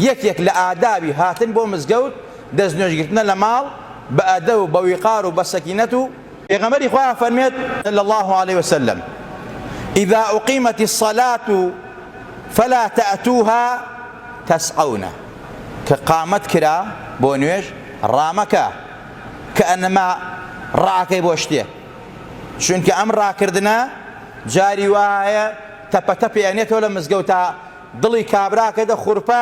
یەکێک لە ئادابی هاتن بۆ مزگەوت دەستنوێژگرتنە لە ماڵ بە ئەدەب و بە ویقار و بە سەکینەت و پێغەمبەری خوا فەرمێت صلی الله عليه وسلم إذا أقيمت الصلاة فلا تأتوها تسعون كقامت كرا بونيش رامكا كأنما راكي بوشتيه چونکە ئەم ڕاکردنە جاری وایە تەپەتەپی ئەنێتەوە لە مزگەوتە دڵی کابراکەدە خوڕپە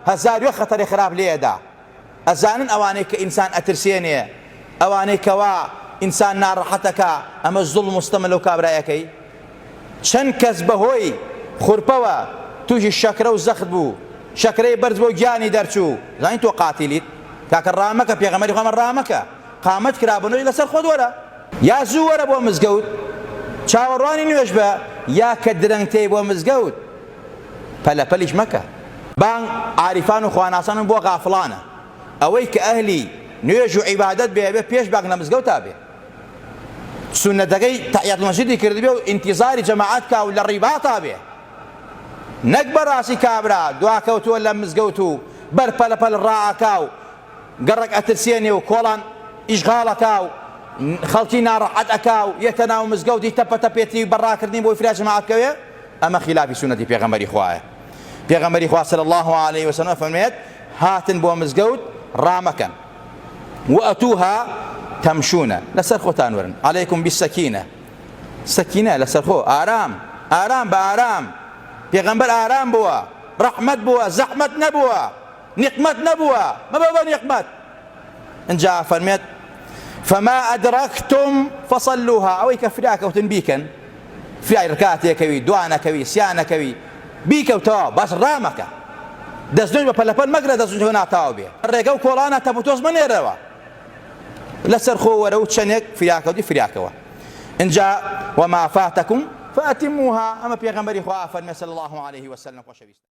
هەزار خەتەری خراپ لێدا ئەزانن ئەوانەی کە ئینسان ئەترسێنێ ئەوانەی کەوا ئینسان ناڕەحەتەکە ئەمە زوڵم مستەمە لەو کابرایەکەی چەند کەس بەهۆی خوڕپەوە تووشی شەکرە و زەخت بوو شەکرەی بەرز بۆ گیانی دەرچوو زانین تۆ قاتیلیت کاکە ڕامەکە پێغەمبەری خوا ڕامەکە قامەت کرابنەوەی لەسەر خۆت وەرە یا زوو وەرە بۆ مزگەوت چاوەڕوانی نوێژ بە یا کە درەنگتەی بۆ مزگەوت پەلەپەلیش مەکە بانگ عاریفان و خواناسان بۆ غافڵانە ئەوەی کە ئەهلی نوێژ و عیبادەت بێ پێش بانگ لە مزگەوتا بێ سونەتەکەی تەحیەت مەسجیدی کردبێ و ئینتیزاری جەماعەت کا و لە ڕیباتا بێ نەک بەڕاستی کابرا دواکەوتووە لە مزگەوت و بەر پەلەپەل ڕائەکا و گەڕێک ئەترسێنێ و کۆڵان ئیشغاڵەکا و خەڵکی ناڕەحەت ئەکا و یەتە ناو مزگەوتی تەپەتەپێتی بەڕاکردنی بۆی فرا جەماعەت بکەوێ ئەمە خلافی سونەتی پێغەمبەری خوایە پێغەمبەری خوا صلی الله عليه وسلم فەرمێت هاتن بۆ مزگەوت ڕامەکەن وأتوها تمشون لەسەر خۆتان وەرن عليكم بالسكينة سەکینە لەسەر خۆ ئارام ئارام بە ئارام پێغەمبەر ئارام بووە ڕەحمەت بووە زەحمەت نەبووە نیقمەت نەبووە مەبە بە نیقمەت اینجا فەرمێت فما أدركتم فصلوها أو كفراكوتن بيكن فرای ڕکاتێکەوی دوانەکەوی سیانەکەوی بیکەوتەوە باش ڕامەکە دەستنوێژ بە پەلەپەل مەگرە دەستنوێژ ناتاوە بێ ڕێگە و کۆڵانە تەپۆتۆز منێرەوە لەسەر خۆ وەرە و چەندێک فراکەوتی فراکەوە اینجا وما فاتكم فأتموها أما پێغەمبەری خوا فەرمێ صلی الله عليه وسلم خۆشەویست